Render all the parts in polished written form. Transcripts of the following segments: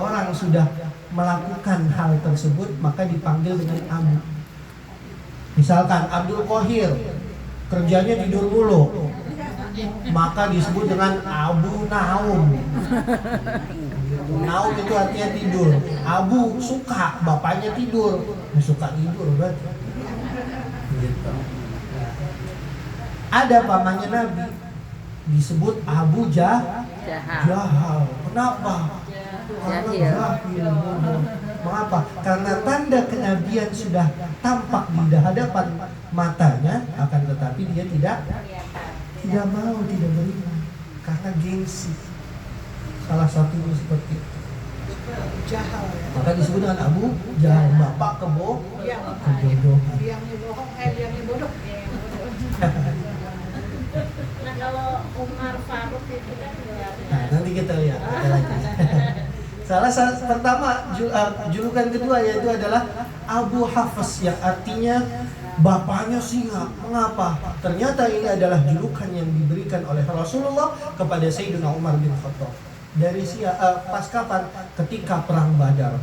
orang sudah melakukan hal tersebut maka dipanggil dengan Abu. Misalkan Abdul Qahir kerjanya tidur mulu, maka disebut dengan Abu Naum. Naum itu artinya tidur. Abu suka, bapaknya tidur, suka tidur berarti. Gitu. Ada pamannya Nabi disebut Abu Jahal. Kenapa? Karena jahil. Mengapa? Karena tanda kenabian sudah tampak di hadapan matanya, akan tetapi dia tidak mau, tidak beriman karena gengsi. Salah satunya seperti itu. Jahal. Maka disebut dengan Abu Jahal, bapak kebodohan. Biangnya bohong, biangnya bodoh. Nah kalau Umar Faruk itu kan Nah, nanti kita lihat lagi. Pertama julukan kedua yaitu adalah Abu Hafs yang artinya bapaknya singa. Mengapa? Ternyata ini adalah julukan yang diberikan oleh Rasulullah kepada Sayyidina Umar bin Khattab. Dari pas kapan? Ketika perang Badar.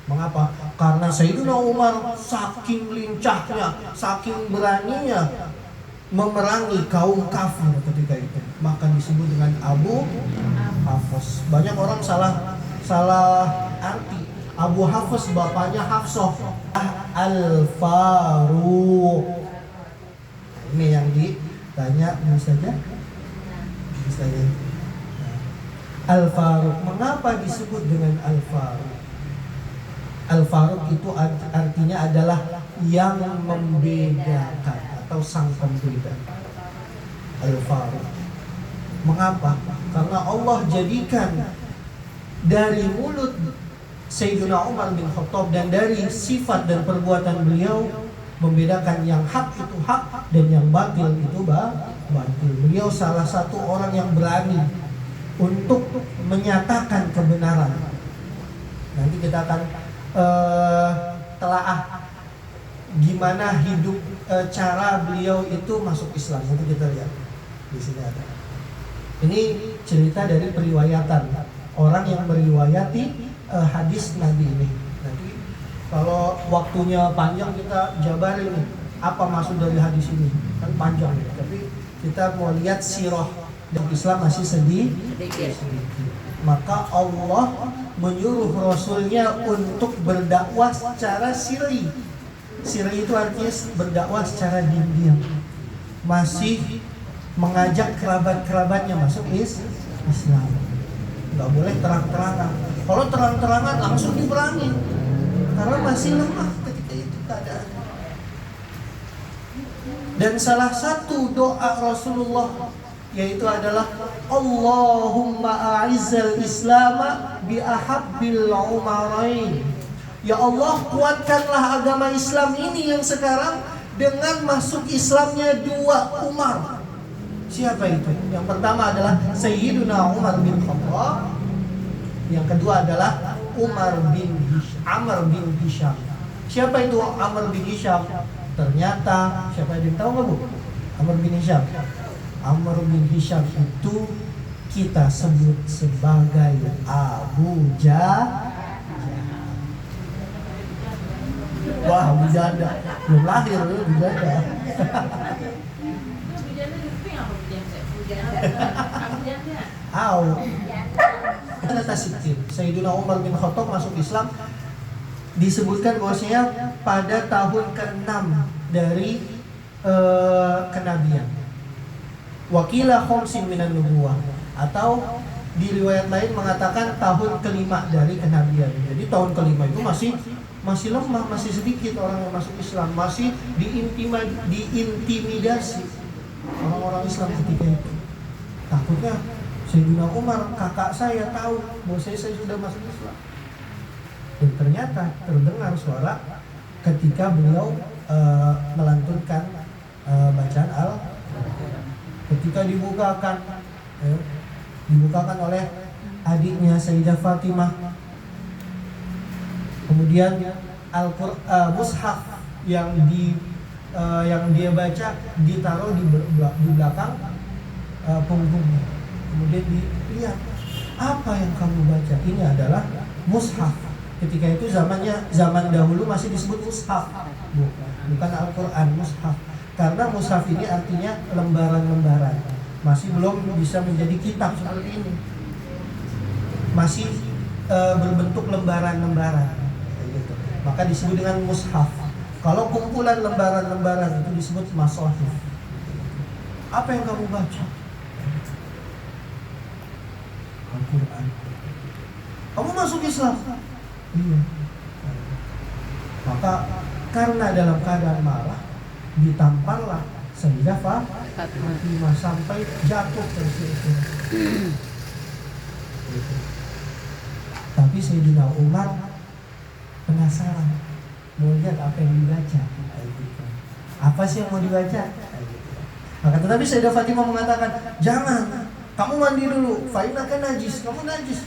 Mengapa? Karena Sayyidina Umar saking lincahnya, saking beraninya memerangi kaum kafir ketika itu, maka disebut dengan Abu Hafs. Banyak orang salah arti. Abu Hafs bapaknya Hafsah Al-Faruq. Ini yang ditanya bisa saja. Al-Faruq. Mengapa disebut dengan Al-Faruq? Al-Faruq itu artinya adalah yang membedakan atau sang pembeda. Al-Faruq. Mengapa? Karena Allah jadikan dari mulut Sayyidina Umar bin Khattab dan dari sifat dan perbuatan beliau membedakan yang hak itu hak dan yang batil itu batil. Beliau salah satu orang yang berani untuk menyatakan kebenaran. Nanti kita akan telaah gimana hidup cara beliau itu masuk Islam. Nanti kita lihat di sini ada. Ini cerita dari periwayatan orang yang meriwayati hadis Nabi ini. Nanti kalau waktunya panjang kita jabarin nih apa maksud dari hadis ini, kan panjang ya. Tapi kita mau lihat sirah dan Islam masih sedikit. Maka Allah menyuruh Rasulnya untuk berdakwah secara sirri. Sirri itu artinya berdakwah secara diam-diam. Masih mengajak kerabat-kerabatnya masuk Islam. Nggak boleh terang-terangan. Kalau terang-terangan langsung diperangi. Karena masih lemah ketika itu keadaan. Dan salah satu doa Rasulullah yaitu adalah Allahumma a'izzal islama bi ahabbil umarain. Ya Allah, kuatkanlah agama Islam ini yang sekarang dengan masuk Islamnya dua Umar. Siapa itu? Yang pertama adalah Sayyiduna Umar bin Khattab. Yang kedua adalah Amr bin Hisham. Siapa itu Amr bin Hisham? Ternyata siapa yang tahu nggak Bu? Amr bin Hisham. Amr bin Hisham itu kita sebut sebagai Abu Jahal. Wah, Abu Janda belum lahir, Abu Janda. Ada tasbih. Sayyidina Umar bin Khattab masuk Islam disebutkan bahwasanya pada tahun ke-6 dari kenabian. Wakila khamsin minan nubuwah, atau di riwayat lain mengatakan tahun ke-5 dari kenabian. Jadi tahun ke-5 itu masih lemah, masih sedikit orang yang masuk Islam, masih diintimidasi orang-orang Islam ketika itu. Takutnya Sayyidina Umar, kakak saya tahu bahwa saya sudah masuk Islam. Dan ternyata terdengar suara ketika beliau melantunkan bacaan ketika dibukakan oleh adiknya Sayyidah Fatimah. Kemudian mushaf yang dia baca ditaruh di belakang punggungnya. Kemudian dilihat, apa yang kamu baca? Ini adalah mushaf. Ketika itu zaman dahulu masih disebut mushaf, bukan Al-Quran, mushaf. Karena mushaf ini artinya lembaran-lembaran, masih belum bisa menjadi kitab seperti ini, masih berbentuk lembaran-lembaran gitu. Maka disebut dengan mushaf. Kalau kumpulan lembaran-lembaran itu disebut mashaf. Apa yang kamu baca? Al-Quran. Kamu masuk Islam? Iya. Maka karena dalam keadaan marah ditamparlah sehingga Fatimah sampai jatuh tersitu. Tapi Sayyidina Umar penasaran, mau lihat apa yang dibaca. Apa sih yang mau dibaca? Maka tetapi Sayyidah Fatimah mengatakan, jangan, kamu mandi dulu, fa'inaka najis, kamu najis.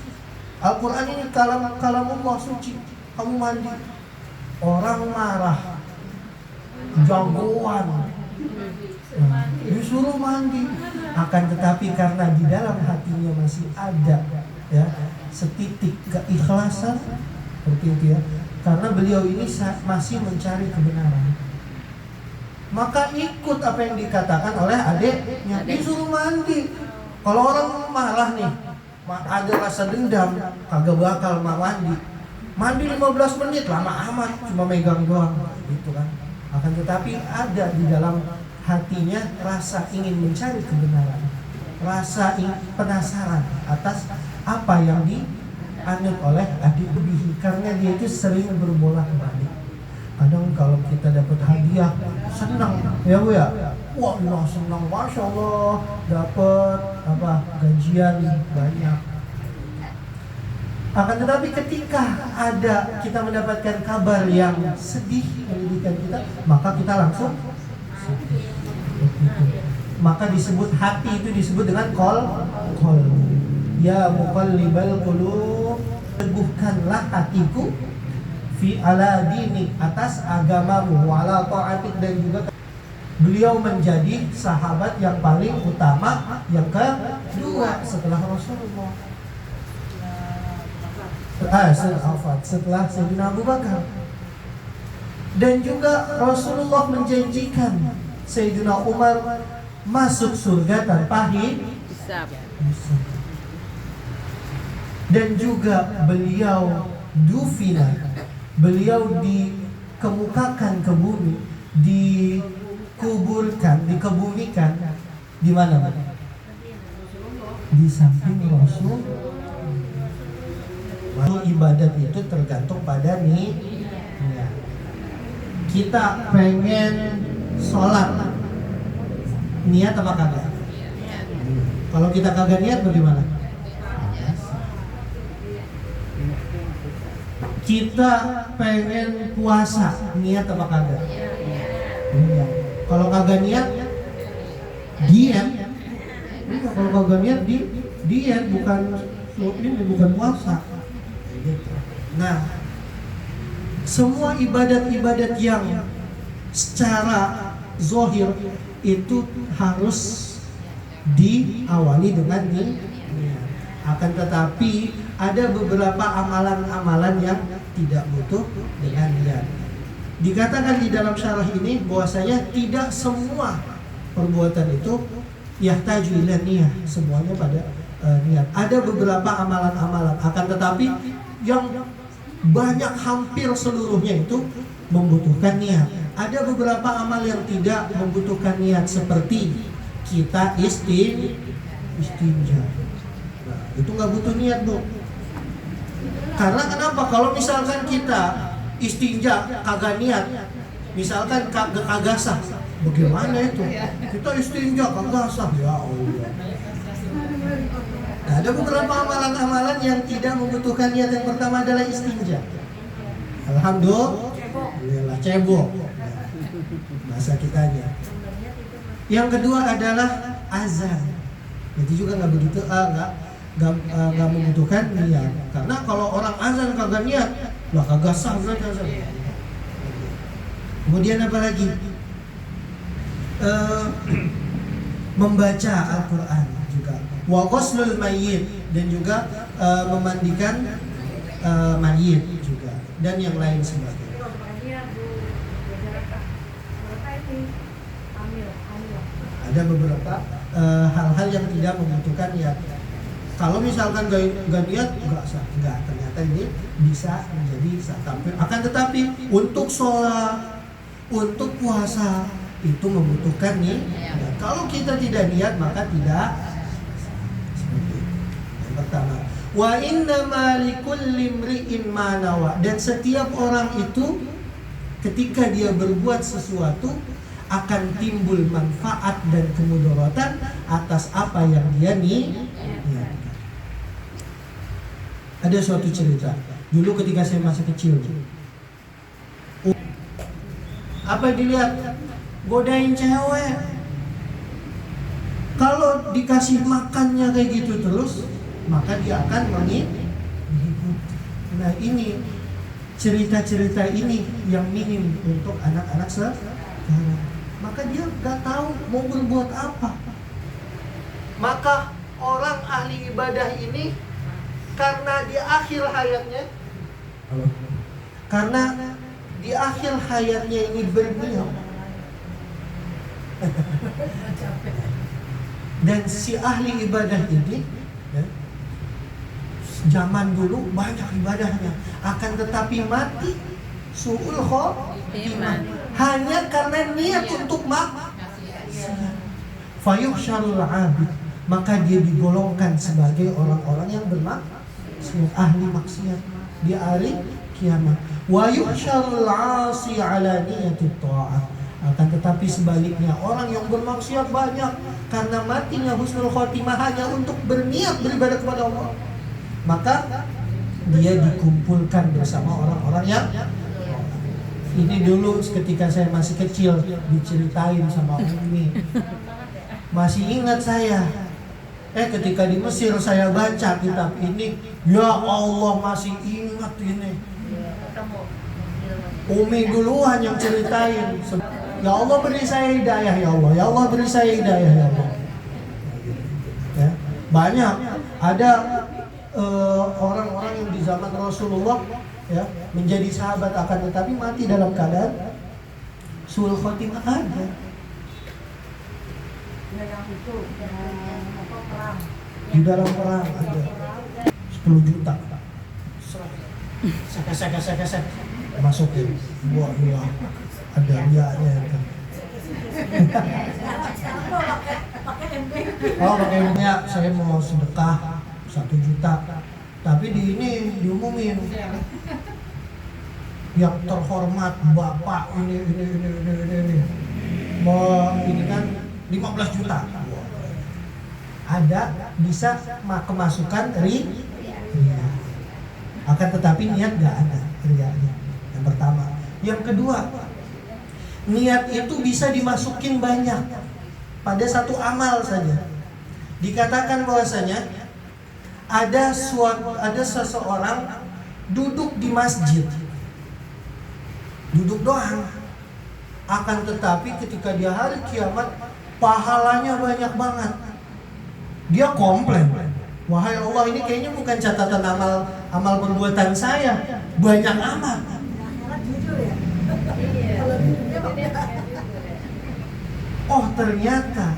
Al-Quran ini kalamullah suci, kamu mandi. Orang marah, jagoan, disuruh mandi. Akan tetapi karena di dalam hatinya masih ada ya setitik keikhlasan seperti itu ya, karena beliau ini masih mencari kebenaran, maka ikut apa yang dikatakan oleh adiknya, disuruh mandi. Kalau orang marah nih, ada rasa dendam, kagak bakal mandi 15 menit, lama amat, cuma megang doang gitu kan. Akan tetapi ada di dalam hatinya rasa ingin mencari kebenaran, rasa penasaran atas apa yang dianut oleh adik bihi, karena dia itu sering berbolak-balik. Kadang kalau kita dapat hadiah senang ya Bu ya, wah senang, masya Allah dapat gajian banyak. Akan tetapi ketika kita mendapatkan kabar yang sedih menyedihkan kita, maka kita langsung sedih. Maka disebut hati itu disebut dengan kol. Ya muqallibal qulub, teguhkanlah hatiku fi ala dinik, atas agamamu, wala ta'atik, dan juga beliau menjadi sahabat yang paling utama yang kedua setelah Rasulullah. Setelah Sayyidina Abu Bakar. Dan juga Rasulullah menjanjikan Sayyidina Umar masuk surga tanpa hisab. Dan juga beliau beliau dikemukakan ke bumi, dikebumikan di mana? Di samping Rasul. Ibadat itu tergantung pada niat. Kita pengen sholat, niat apa kagak? Kalau kita kagak niat bagaimana? Kita pengen puasa, niat apa kagak? Kalau kagak niat, diet. Kalau kagak niat, diet, bukan puasa. Nah, semua ibadat-ibadat yang secara zahir itu harus diawali dengan niat. Akan tetapi ada beberapa amalan-amalan yang tidak butuh dengan niat. Dikatakan di dalam syarah ini bahwasanya tidak semua perbuatan itu yahtaju ila niyah, semuanya pada niat. Ada beberapa amalan-amalan, akan tetapi yang banyak, hampir seluruhnya itu membutuhkan niat. Ada beberapa amal yang tidak membutuhkan niat, seperti kita istinja. Nah, itu nggak butuh niat, Bu. Karena kenapa? Kalau misalkan kita istinja kagak niat, misalkan kagak sah, bagaimana itu? Kita istinja kagak sah, ya Allah. Nah, ada beberapa amalan-amalan yang tidak membutuhkan niat. Yang pertama adalah istinja. Alhamdulillah, cebok. Bahasa kitanya. Yang kedua adalah azan. Itu juga nggak begitu, nggak membutuhkan niat. Karena kalau orang azan kagak niat, lah kagak sah berarti azan. Kemudian apa lagi? Membaca Al-Quran juga. Wa ghuslul mayyit, dan juga memandikan mayit juga dan yang lain sebagainya. Ada beberapa hal-hal yang tidak membutuhkan niat. Kalau misalkan gak niat, enggak, ternyata ini bisa menjadi sah tampil. Akan tetapi untuk sholat, untuk puasa itu membutuhkan niat. Kalau kita tidak niat maka tidak. Seperti itu. Yang pertama, wa innama likulli imri'in ma nawa, dan setiap orang itu ketika dia berbuat sesuatu akan timbul manfaat dan kemudaratan atas apa yang dia niatkan. Ada suatu cerita dulu ketika saya masih kecil. Apa dilihat? Godain cewek. Kalau dikasih makannya kayak gitu terus, maka dia akan mengikuti. Nah ini cerita-cerita ini yang minim untuk anak-anak sekarang. Maka dia gak tahu mau berbuat apa. Maka orang ahli ibadah ini karena di akhir hayatnya, ini berniat. Dan si ahli ibadah ini zaman dulu banyak ibadahnya, akan tetapi mati su'ul khotimah hanya karena niat untuk maksiat. Fayuhsyarul 'abid, maka dia digolongkan sebagai orang-orang yang bermaksiat, ahli maksiat di hari kiamat. Wa yuhsyarul 'asi 'ala niyatit tha'ah, akan tetapi sebaliknya orang yang bermaksiat banyak karena matinya husnul khotimah hanya untuk berniat beribadah kepada Allah, maka dia dikumpulkan bersama orang-orang yang ini. Dulu ketika saya masih kecil diceritain sama Umi, masih ingat saya. Ketika di Mesir saya baca kitab ini, ya Allah masih ingat ini. Umi duluan yang ceritain. Ya Allah beri saya hidayah ya Allah, ya Allah beri saya hidayah ya Allah. Ya, banyak ada orang-orang yang di zaman Rasulullah ya menjadi sahabat akan tetapi mati dalam keadaan suul khotimah aja. Di dalam perang ada 10 juta. Sek masukin buah ada riaknya itu. Oh pakai minyak, saya mau sedekah 1 juta. Tapi di ini diumumin yang terhormat bapak ini mau ini kan 15 juta. Ada bisa kemasukan riya. Akan tetapi niat gak ada riyanya. Yang pertama. Yang kedua, niat itu bisa dimasukin banyak pada satu amal saja. Dikatakan bahwasanya ada seseorang duduk di masjid, duduk doang, akan tetapi ketika dia hari kiamat pahalanya banyak banget. Dia komplain, wahai Allah ini kayaknya bukan catatan amal perbuatan saya, banyak amat. Oh ternyata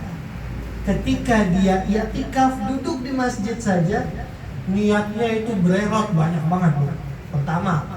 ketika dia i'tikaf duduk di masjid saja, niatnya itu bererot banyak banget. Pertama,